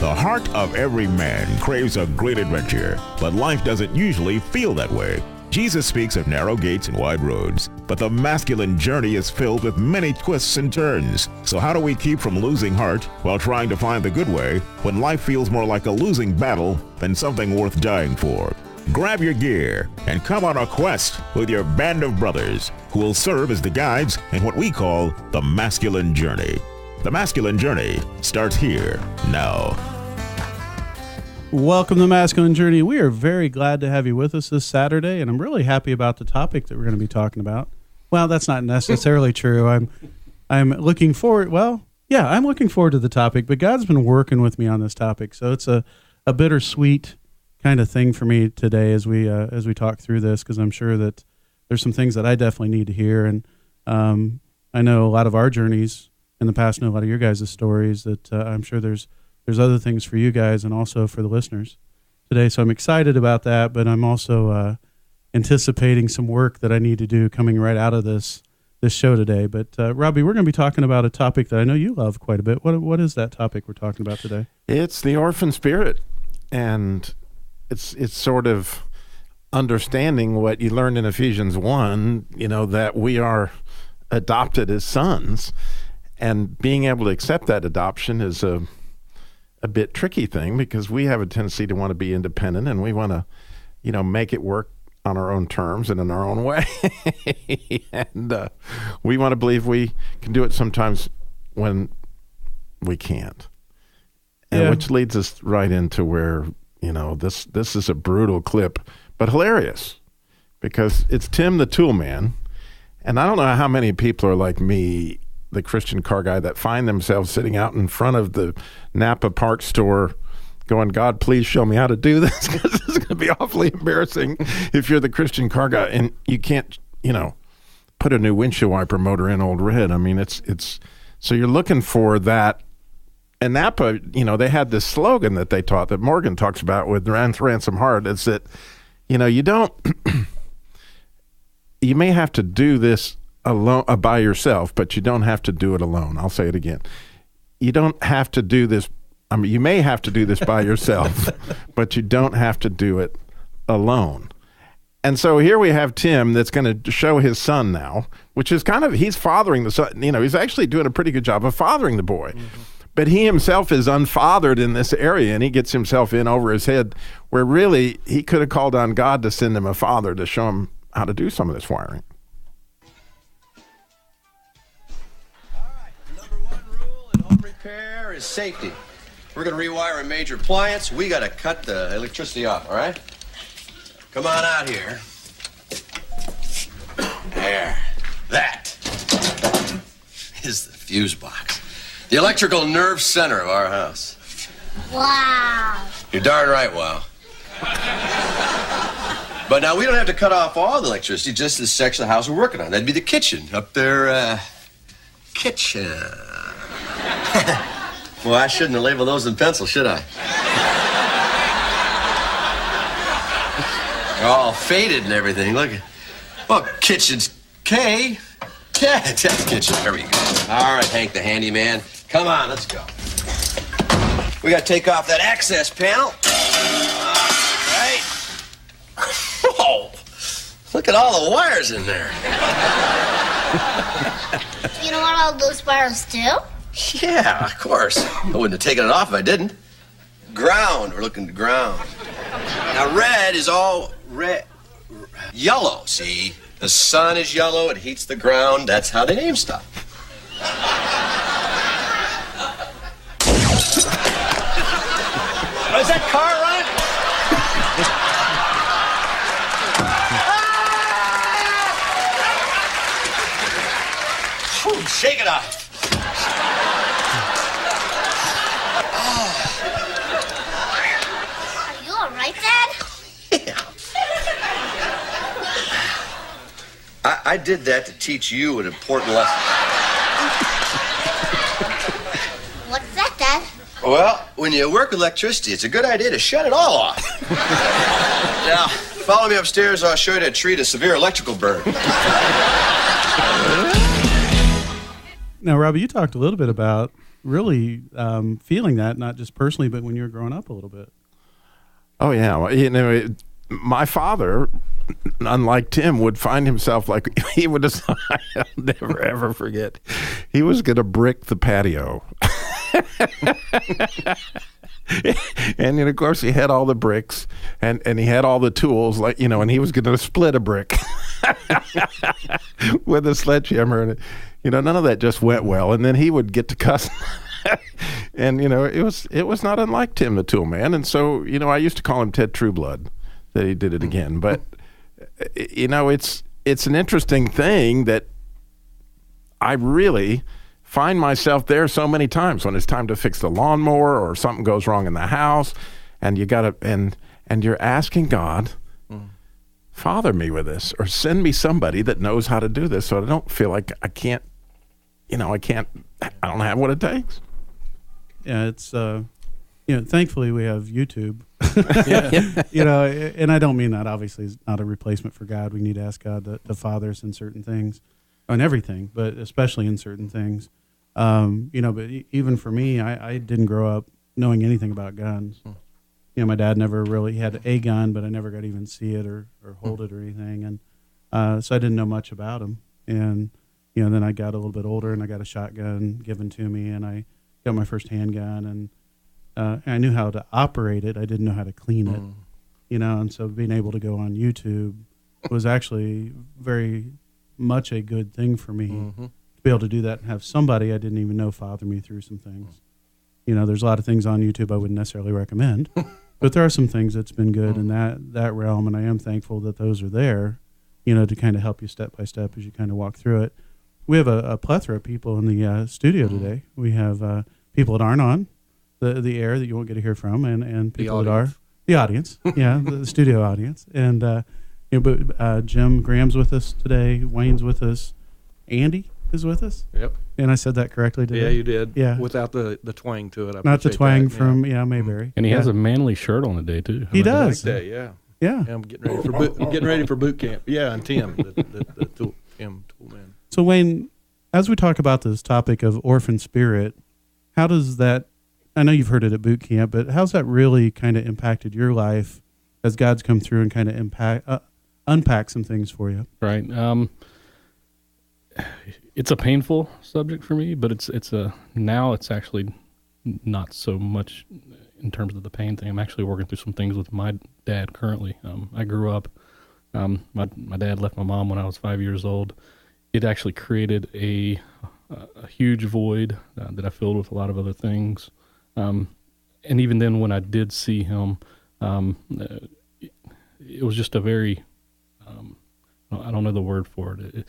The heart of every man craves a great adventure, but life doesn't usually feel that way. Jesus speaks of narrow gates and wide roads, but the masculine journey is filled with many twists and turns. So how do we keep from losing heart while trying to find the good way when life feels more like a losing battle than something worth dying for? Grab your gear and come on a quest with your band of brothers who will serve as the guides in what we call the masculine journey. The masculine journey starts here now. Welcome to the Masculine Journey. We are very glad to have you with us this Saturday, and I'm really happy about the topic that we're going to be talking about. Well, that's not necessarily true. I'm looking forward. Well, yeah, I'm looking forward to the topic, but God's been working with me on this topic, so it's a bittersweet kind of thing for me today as we talk through this, because I'm sure that there's some things that I definitely need to hear, and I know a lot of our journeys in the past, know a lot of your guys' stories that I'm sure there's other things for you guys and also for the listeners today. So I'm excited about that, but I'm also anticipating some work that I need to do coming right out of this show today. But Robbie, we're going to be talking about a topic that I know you love quite a bit. What is that topic we're talking about today? It's the Orphan Spirit, and it's sort of understanding what you learned in Ephesians 1, that we are adopted as sons, and being able to accept that adoption is a bit tricky thing, because we have a tendency to want to be independent, and we want to, make it work on our own terms and in our own way. And we want to believe we can do it sometimes when we can't. And which leads us right into where, this is a brutal clip, but hilarious, because it's Tim the Tool Man. And I don't know how many people are like me, the Christian car guy, that find themselves sitting out in front of the Napa Park store going, God, please show me how to do this, because this is going to be awfully embarrassing if you're the Christian car guy and you can't, put a new windshield wiper motor in Old Red. I mean, it's so you're looking for that. And Napa, they had this slogan that they taught that Morgan talks about with Ransom Heart. It's that, you don't, you may have to do this alone, by yourself, but you don't have to do it alone. I'll say it again. You don't have to do this. I mean, you may have to do this by yourself, but you don't have to do it alone. And so here we have Tim that's going to show his son now, which is he's fathering the son. He's actually doing a pretty good job of fathering the boy. Mm-hmm. But he himself is unfathered in this area, and he gets himself in over his head, where really he could have called on God to send him a father to show him how to do some of this wiring. Repair is safety. We're going to rewire a major appliance. We got to cut the electricity off, all right? Come on out here. There. That is the fuse box. The electrical nerve center of our house. Wow. You're darn right, wow. But now we don't have to cut off all the electricity, just this section of the house we're working on. That'd be the kitchen. Up there, kitchen. Well, I shouldn't have labeled those in pencil, should I? They're all faded and everything. Look. Well, kitchen's K. Yeah, that's kitchen. There we go. All right, Hank the handyman. Come on, let's go. We got to take off that access panel. All right. Whoa. Look at all the wires in there. You know what all those wires do? Yeah, of course. I wouldn't have taken it off if I didn't. Ground. We're looking to ground. Now, red is all red. Yellow, see? The sun is yellow. It heats the ground. That's how they name stuff. Is that car running? Ah! Shake it off. Are you all right, Dad? Yeah. I did that to teach you an important lesson. What's that, Dad? Well, when you work with electricity, it's a good idea to shut it all off. Now, follow me upstairs. I'll show you how to treat a severe electrical burn. Now, Robbie, you talked a little bit about really feeling that, not just personally, but when you were growing up a little bit. Oh yeah, well, my father, unlike Tim, would find himself like he would decide. I'll never ever forget. He was going to brick the patio, and of course he had all the bricks, and he had all the tools, like and he was going to split a brick with a sledgehammer, and none of that just went well. And then he would get to cuss. And it was not unlike Tim the Tool Man, and so I used to call him Ted Trueblood that he did it again. But it's an interesting thing that I really find myself there so many times when it's time to fix the lawnmower or something goes wrong in the house, and you gotta and you're asking God, father me with this, or send me somebody that knows how to do this, so I don't feel like I don't have what it takes. Yeah, it's thankfully we have YouTube. And I don't mean that obviously is not a replacement for God. We need to ask God to father us in certain things, on everything, but especially in certain things. But even for me, I didn't grow up knowing anything about guns. My dad never really had a gun, but I never got to even see it or hold it or anything, and so I didn't know much about them. And then I got a little bit older, and I got a shotgun given to me, and I got my first handgun, and I knew how to operate it. I didn't know how to clean it, and so being able to go on YouTube was actually very much a good thing for me to be able to do that and have somebody I didn't even know father me through some things. There's a lot of things on YouTube I wouldn't necessarily recommend, but there are some things that's been good in that realm, and I am thankful that those are there, to kind of help you step by step as you kind of walk through it. We have a plethora of people in the studio today. We have people that aren't on the air that you won't get to hear from, and people that are the audience, the studio audience. And but Jim Graham's with us today. Wayne's with us. Andy is with us. Yep. And I said that correctly today. Yeah, you did. Yeah. Without the twang to it. Not the twang from Mayberry. And he has a manly shirt on today too. He does. Like that, yeah. Yeah. I'm getting ready for boot camp. Yeah, and Tim, the tool man. So Wayne, as we talk about this topic of Orphan Spirit, how does that, I know you've heard it at boot camp, but how's that really kind of impacted your life as God's come through and kind of unpack some things for you? Right. It's a painful subject for me, but now it's actually not so much in terms of the pain thing. I'm actually working through some things with my dad currently. I grew up, my dad left my mom when I was 5 years old. It actually created a huge void that I filled with a lot of other things. And even then when I did see him, it was just a very, I don't know the word for it,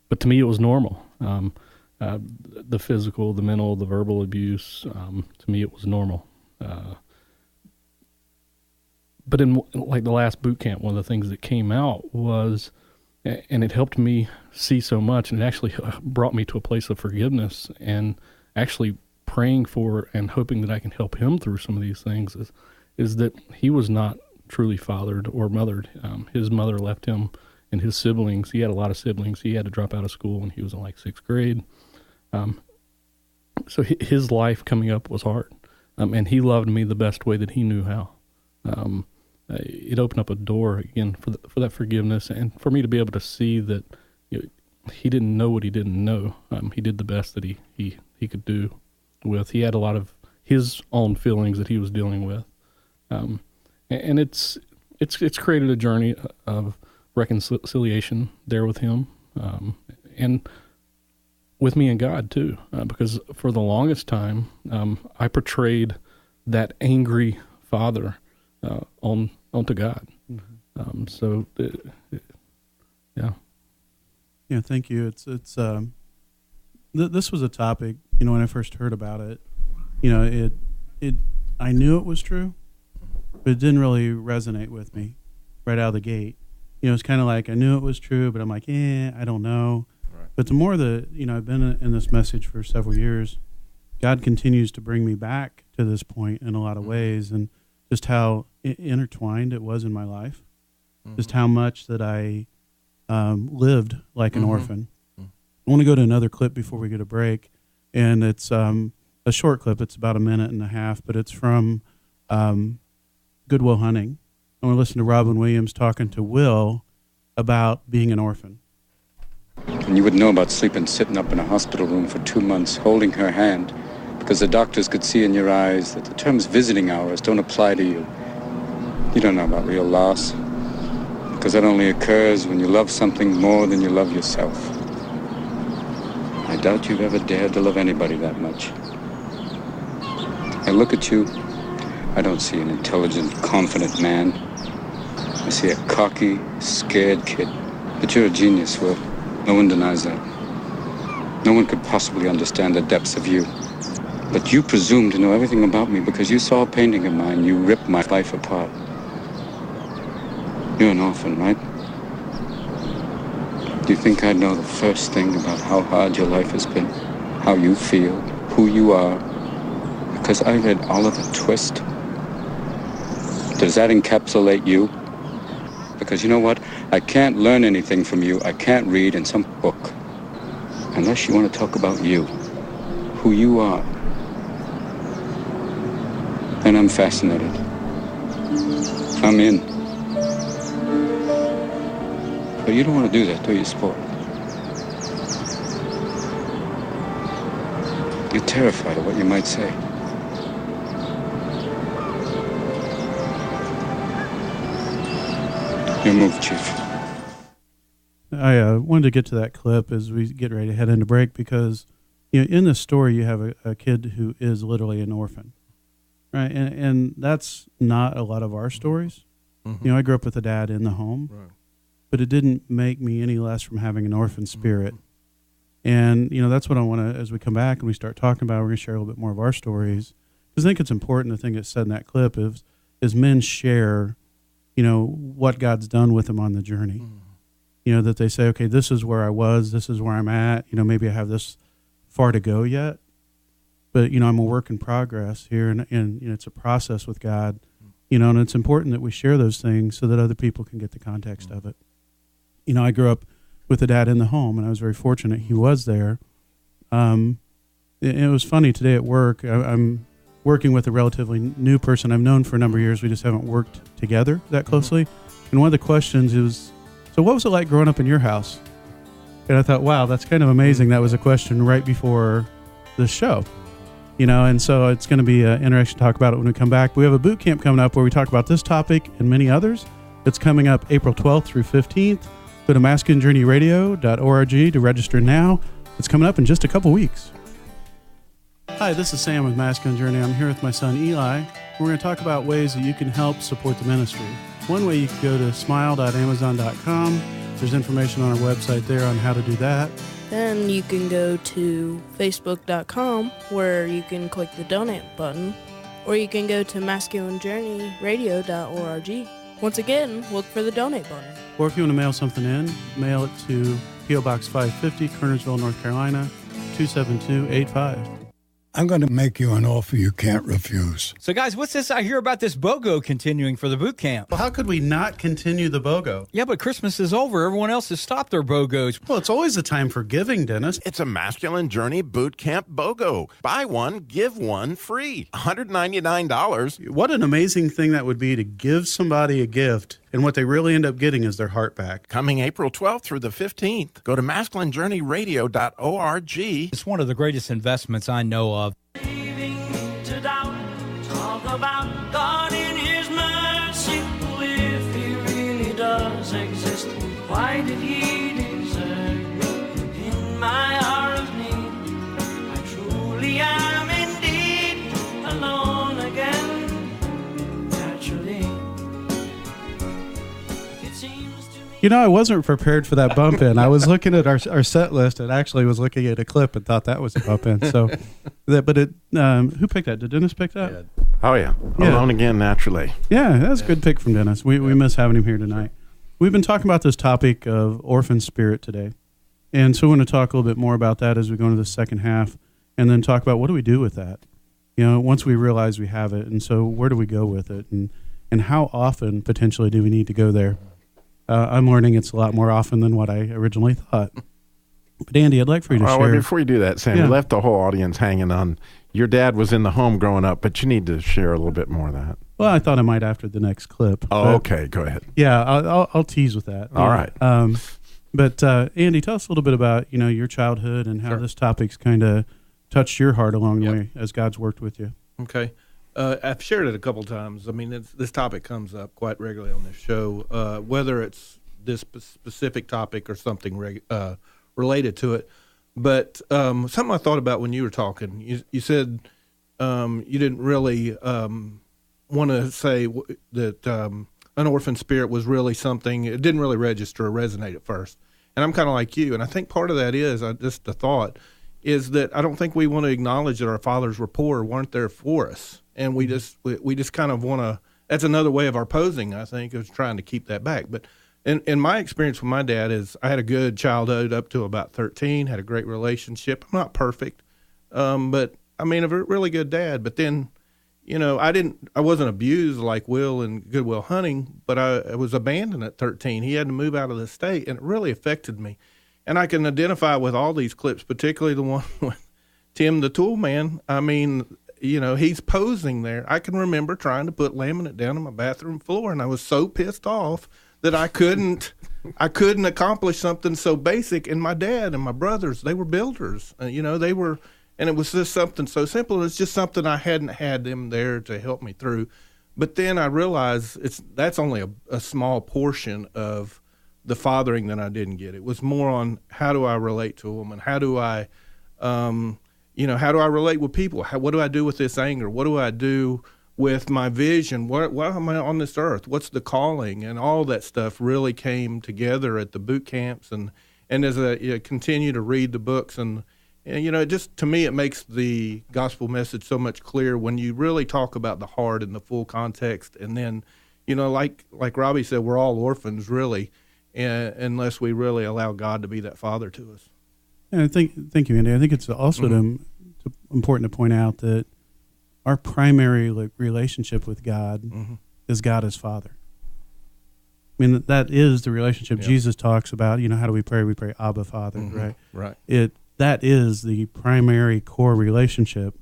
but to me it was normal. The physical, the mental, the verbal abuse, to me it was normal. But in like the last boot camp, one of the things that came out was, and it helped me see so much, and it actually brought me to a place of forgiveness and actually praying for and hoping that I can help him through some of these things, is that he was not truly fathered or mothered. His mother left him and his siblings. He had a lot of siblings. He had to drop out of school when he was in like 6th grade. So his life coming up was hard. And he loved me the best way that he knew how. It opened up a door again for that forgiveness, and for me to be able to see that he didn't know what he didn't know. He did the best that he could do with. He had a lot of his own feelings that he was dealing with, and it's created a journey of reconciliation there with him, and with me and God too, because for the longest time I portrayed that angry father onto God. Yeah, thank you. It's this was a topic, when I first heard about it, I knew it was true, but it didn't really resonate with me right out of the gate. It's kind of like I knew it was true, but I'm like, I don't know. Right. But the more that, I've been in this message for several years, God continues to bring me back to this point in a lot of ways, and just how intertwined it was in my life, just how much that I lived like an orphan. I want to go to another clip before we get a break, and it's a a short clip. It's about a minute and a half, but it's from Good Will Hunting. I want to listen to Robin Williams talking to Will about being an orphan. And you would know about sleeping sitting up in a hospital room for 2 months, holding her hand, because the doctors could see in your eyes that the terms visiting hours don't apply to you. You don't know about real loss, because that only occurs when you love something more than you love yourself. I doubt you've ever dared to love anybody that much. I look at you, I don't see an intelligent, confident man. I see a cocky, scared kid. But you're a genius, Will. No one denies that. No one could possibly understand the depths of you. But you presume to know everything about me because you saw a painting of mine. You ripped my life apart. You're an orphan, right? Do you think I'd know the first thing about how hard your life has been? How you feel? Who you are? Because I read Oliver Twist? Does that encapsulate you? Because you know what? I can't learn anything from you. I can't read in some book. Unless you want to talk about you. Who you are. And I'm fascinated. I'm in. But you don't want to do that, do you, Sport? You're terrified of what you might say. Your move, Chief. I wanted to get to that clip as we get ready to head into break because, in the story you have a kid who is literally an orphan, right? And that's not a lot of our stories. Mm-hmm. I grew up with a dad in the home, right, but it didn't make me any less from having an orphan spirit. Mm-hmm. And, that's what I want to, as we come back and we start talking about, we're going to share a little bit more of our stories. Because I think it's important, the thing that's said in that clip is men share, what God's done with them on the journey. Mm-hmm. That they say, okay, this is where I was, this is where I'm at. Maybe I have this far to go yet, but, I'm a work in progress here, and it's a process with God, and it's important that we share those things so that other people can get the context of it. I grew up with a dad in the home, and I was very fortunate he was there. It was funny today at work. I'm working with a relatively new person I've known for a number of years. We just haven't worked together that closely. Mm-hmm. And one of the questions is, so what was it like growing up in your house? And I thought, wow, that's kind of amazing. That was a question right before the show, and so it's going to be interesting to talk about it when we come back. We have a boot camp coming up where we talk about this topic and many others. It's coming up April 12th through 15th. Go to masculinejourneyradio.org to register now. It's coming up in just a couple weeks. Hi, this is Sam with Masculine Journey. I'm here with my son Eli. We're going to talk about ways that you can help support the ministry. One way, you can go to smile.amazon.com. There's information on our website there on how to do that. Then you can go to facebook.com where you can click the donate button, or you can go to masculinejourneyradio.org. Once again, look for the donate button. Or if you want to mail something in, mail it to P.O. Box 550, Kernersville, North Carolina, 27285. I'm going to make you an offer you can't refuse. So, guys, what's this I hear about this BOGO continuing for the boot camp? Well, how could we not continue the BOGO? Yeah, but Christmas is over. Everyone else has stopped their BOGOs. Well, it's always a time for giving, Dennis. It's a Masculine Journey Boot Camp BOGO. Buy one, give one free. $199. What an amazing thing that would be to give somebody a gift, and what they really end up getting is their heart back. Coming April 12th through the 15th. Go to masculinejourneyradio.org. It's one of the greatest investments I know of. To doubt, talk about God in His mercy. If He really does exist, why did He desert me in my hour of need? I truly am indeed alone again. Naturally, it seems to me. I wasn't prepared for that bump in. I was looking at our set list and actually was looking at a clip and thought that was a bump in. So, who picked that? Did Dennis pick that? Oh, yeah. Alone Again, Naturally. Yeah, that's a good pick from Dennis. We miss having him here tonight. We've been talking about this topic of Orphan Spirit today. And so we want to talk a little bit more about that as we go into the second half, and then talk about what do we do with that, once we realize we have it. And so where do we go with it? And how often potentially do we need to go there? I'm learning it's a lot more often than what I originally thought. But Andy, I'd like for you to share. Well, before you do that, Sam, Yeah. you left the whole audience hanging on. Your dad was in the home growing up, but you need to share a little bit more of that. Well, I thought I might after the next clip. Oh, but okay. Go ahead. Yeah, I'll tease with that. All right. But Andy, tell us a little bit about your childhood and how this topic's kind of touched your heart along the way as God's worked with you. Okay. I've shared it a couple times. I mean, this topic comes up quite regularly on this show, whether it's this specific topic or something related to it. But something I thought about when you were talking, you said you didn't really want to say that an orphan spirit was really something. It didn't really register or resonate at first. And I'm kind of like you. And I think part of that is, just the thought, is that I don't think we want to acknowledge that our fathers were poor or weren't there for us. And we just kind of want to, that's another way of our posing, I think, is trying to keep that back. But in my experience with my dad is I had a good childhood up to about 13, had a great relationship. I'm not perfect, but I mean, a really good dad. But then, I wasn't abused like Will in Good Will Hunting, but I was abandoned at 13. He had to move out of the state, and it really affected me. And I can identify with all these clips, particularly the one with Tim the Tool Man. I mean, he's posing there. I can remember trying to put laminate down on my bathroom floor, and I was so pissed off that I couldn't accomplish something so basic. And my dad and my brothers, they were builders. They were, and it was just something so simple. It's just something I hadn't had them there to help me through. But then I realized that's only a small portion of the fathering that I didn't get. It was more on how do I relate to them, and how do I, how do I relate with people? What do I do with this anger? What do I do with my vision? Why am I on this earth? What's the calling? And all that stuff really came together at the boot camps, and as I continue to read the books, and it just, to me, it makes the gospel message so much clearer when you really talk about the heart and the full context. And then, like Robbie said, we're all orphans, really, unless we really allow God to be that father to us. And thank you, Andy. I think it's also important to point out that our primary relationship with God is God as Father. I mean, that is the relationship Jesus talks about. How do we pray? We pray, Abba, Father, right? Right. That is the primary core relationship.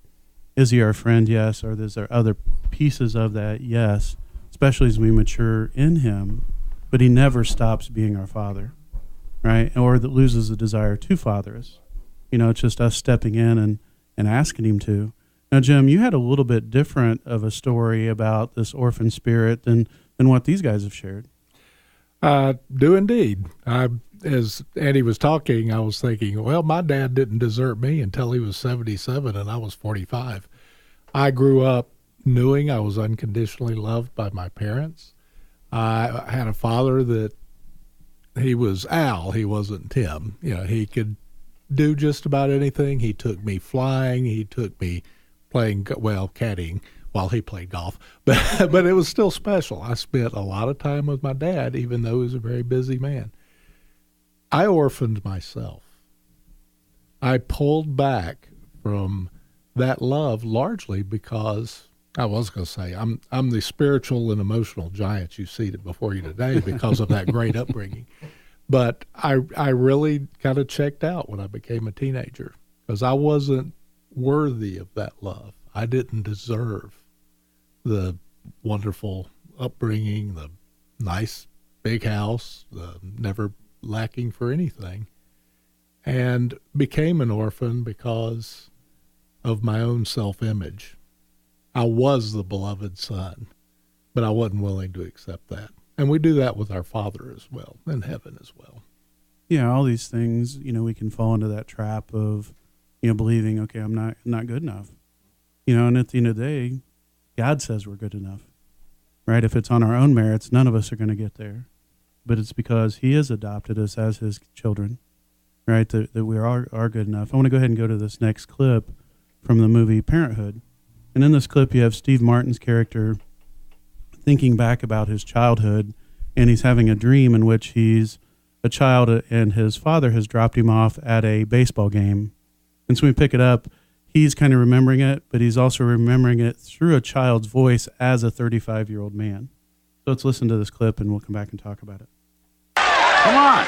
Is he our friend? Yes. Or is there other pieces of that? Yes. Especially as we mature in him. But he never stops being our Father, right? Or that loses the desire to father us. It's just us stepping in and asking him to. Now, Jim, you had a little bit different of a story about this orphan spirit than what these guys have shared. I do indeed. As Andy was talking, I was thinking, well, my dad didn't desert me until he was 77 and I was 45. I grew up knowing I was unconditionally loved by my parents. I had a father that he was Al. He wasn't Tim. He could do just about anything. He took me flying. He took me caddying while he played golf. But it was still special. I spent a lot of time with my dad, even though he was a very busy man. I orphaned myself. I pulled back from that love largely because I was going to say I'm the spiritual and emotional giant you see before you today because of that great upbringing. But I really kind of checked out when I became a teenager because I wasn't worthy of that love. I didn't deserve the wonderful upbringing, the nice big house, the never lacking for anything, and became an orphan because of my own self-image. I was the beloved son, but I wasn't willing to accept that. And we do that with our Father as well, in heaven as well. Yeah, all these things, we can fall into that trap of, believing, okay, I'm not good enough. And at the end of the day, God says we're good enough, right? If it's on our own merits, none of us are going to get there. But it's because he has adopted us as his children, right, that we are good enough. I want to go ahead and go to this next clip from the movie Parenthood. And in this clip, you have Steve Martin's character thinking back about his childhood, and he's having a dream in which he's a child and his father has dropped him off at a baseball game. And so we pick it up. He's kind of remembering it, but he's also remembering it through a child's voice as a 35-year-old man. So let's listen to this clip, and we'll come back and talk about it. Come on.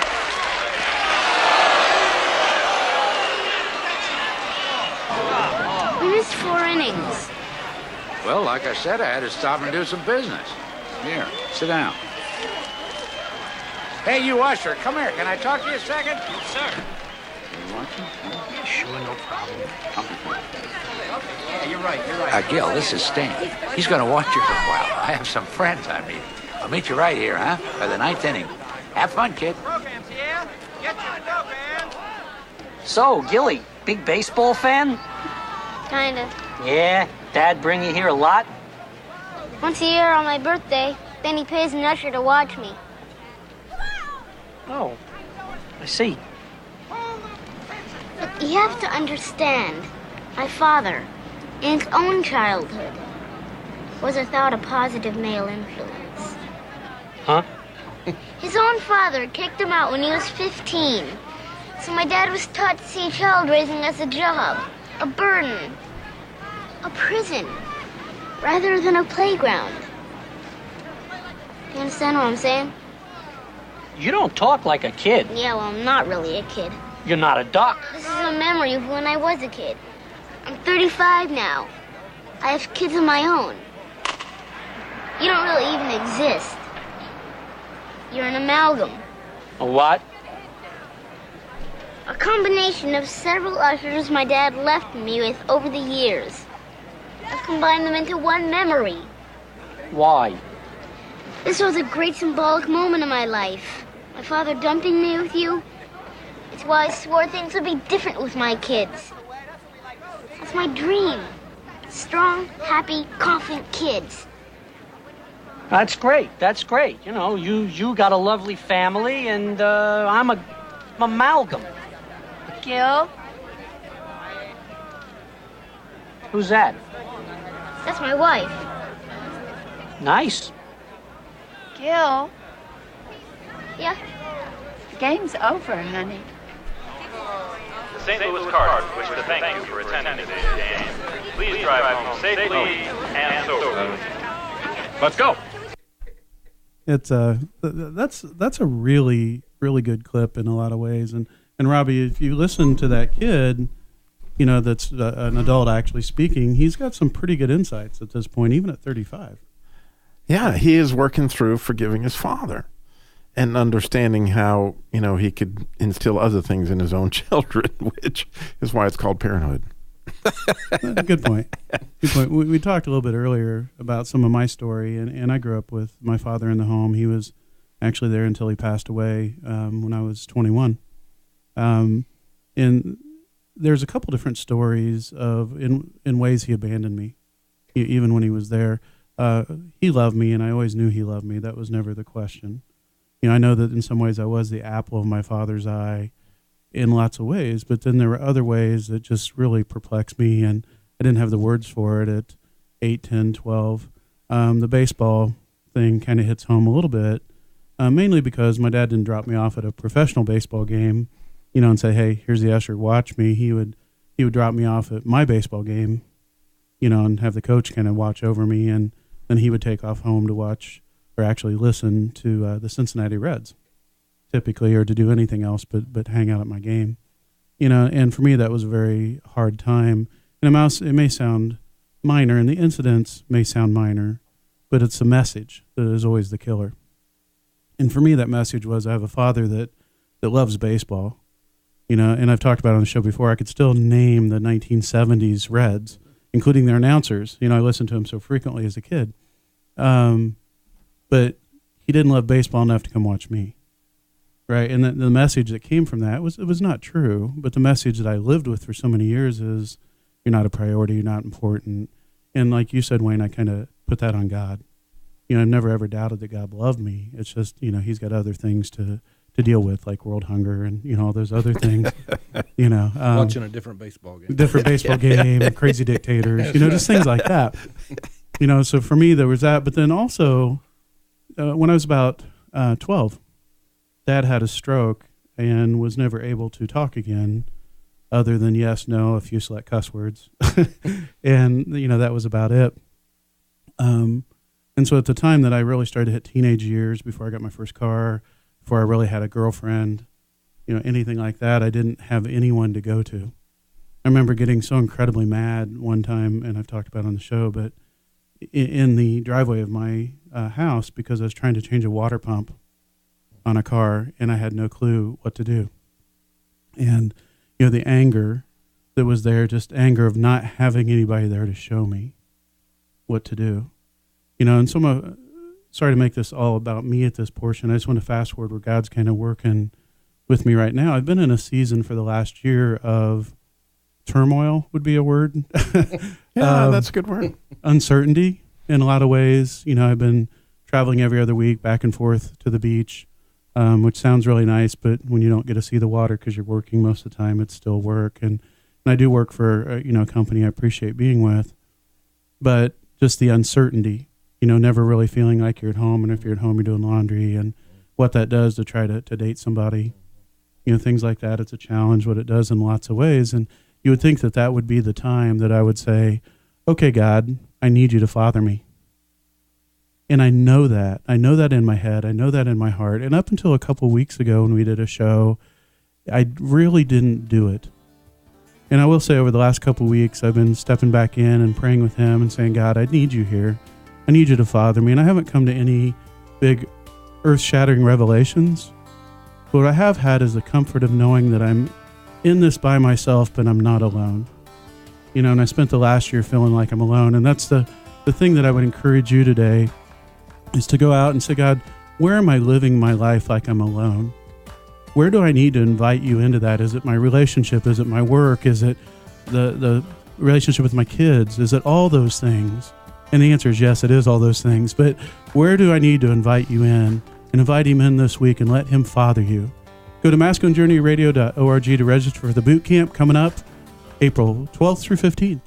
4 innings. Well, like I said, I had to stop and do some business. Here, sit down. Hey, you usher, come here. Can I talk to you a second? Yes, sir. You want to? Yeah, sure, no problem. Come. Yeah, you're right. Gil, this is Stan. He's going to watch you for a while. I have some friends I'm meeting. I'll meet you right here, huh? By the 9th inning. Have fun, kid. So, Gilly, big baseball fan? Kinda. Yeah? Dad bring you here a lot? Once a year on my birthday, then he pays an usher to watch me. Oh, I see. But you have to understand, my father, in his own childhood, was without a positive male influence. Huh? His own father kicked him out when he was 15. So my dad was taught to see child raising as a job, a burden, a prison, rather than a playground. Do you understand what I'm saying? You don't talk like a kid. Yeah, well, I'm not really a kid. You're not a duck. This is a memory of when I was a kid. I'm 35 now. I have kids of my own. You don't really even exist. You're an amalgam. A what? A combination of several ushers my dad left me with over the years. I've combined them into one memory. Why? This was a great symbolic moment in my life. My father dumping me with you. It's why I swore things would be different with my kids. That's my dream. Strong, happy, confident kids. That's great. That's great. You know, you got a lovely family, and I'm a amalgam. Gil? Who's that? That's my wife. Nice. Gil, Yeah? the game's over, honey. The St. Louis Cardinals wish to thank you for attending today's game. Please drive home safely and soberly. Let's go. It's that's a really good clip in a lot of ways, and Robbie, if you listen to that kid, you know that's an adult actually speaking, he's got some pretty good insights at this point, even at 35. Yeah, he is working through forgiving his father and understanding how, you know, he could instill other things in his own children, which is why it's called parenthood. Good point. Good point. We talked a little bit earlier about some of my story, and I grew up with my father in the home. He was actually there until he passed away when I was 21. And there's a couple different stories of in ways he abandoned me, even when he was there. He loved me, and I always knew he loved me. That was never the question. You know, I know that in some ways I was the apple of my father's eye in lots of ways, but then there were other ways that just really perplexed me, and I didn't have the words for it at 8, 10, 12. The baseball thing kind of hits home a little bit, mainly because my dad didn't drop me off at a professional baseball game, you know, and say, hey, here's the usher, watch me. He would drop me off at my baseball game, you know, and have the coach kind of watch over me, and then he would take off home to watch or actually listen to the Cincinnati Reds, typically, or to do anything else but hang out at my game. You know, and for me, that was a very hard time. And it may sound minor, and the incidents may sound minor, but it's the message that is always the killer. And for me, that message was I have a father that loves baseball. You know, and I've talked about it on the show before, I could still name the 1970s Reds, including their announcers. You know, I listened to them so frequently as a kid. But he didn't love baseball enough to come watch me. Right, and the message that came from that it was not true, but the message that I lived with for so many years is you're not a priority, you're not important. And like you said, Wayne, I kind of put that on God. You know, I've never ever doubted that God loved me. It's just, you know, he's got other things to deal with, like world hunger and, you know, all those other things, you know. Watching a different baseball game. Game, crazy dictators, you know, just things like that. You know, so for me, there was that. But then also, when I was about 12, Dad had a stroke and was never able to talk again other than yes, no, a few select cuss words. And, you know, that was about it. And so at the time that I really started to hit teenage years, before I got my first car, before I really had a girlfriend, you know, anything like that, I didn't have anyone to go to. I remember getting so incredibly mad one time, and I've talked about it on the show, but in the driveway of my house, because I was trying to change a water pump on a car, and I had no clue what to do. And, the anger that was there, just anger of not having anybody there to show me what to do. And sorry to make this all about me at this portion. I just want to fast forward where God's kind of working with me right now. I've been in a season for the last year of turmoil, would be a word. That's a good word. Uncertainty in a lot of ways. I've been traveling every other week back and forth to the beach, which sounds really nice, but when you don't get to see the water because you're working most of the time, it's still work. And I do work for, a company I appreciate being with, but just the uncertainty, never really feeling like you're at home. And if you're at home, you're doing laundry, and what that does to try to date somebody, things like that. It's a challenge, what it does in lots of ways. And you would think that would be the time that I would say, okay, God, I need you to father me. And I know that in my head, I know that in my heart. And up until a couple of weeks ago when we did a show, I really didn't do it. And I will say over the last couple of weeks, I've been stepping back in and praying with him and saying, God, I need you here. I need you to father me. And I haven't come to any big earth-shattering revelations. But what I have had is the comfort of knowing that I'm in this by myself, but I'm not alone. And I spent the last year feeling like I'm alone. And that's the thing that I would encourage you today is to go out and say, God, where am I living my life like I'm alone? Where do I need to invite you into that? Is it my relationship? Is it my work? Is it the relationship with my kids? Is it all those things? And the answer is yes, it is all those things. But where do I need to invite you in? And invite him in this week and let him father you. Go to masculinejourneyradio.org to register for the boot camp coming up April 12th through 15th.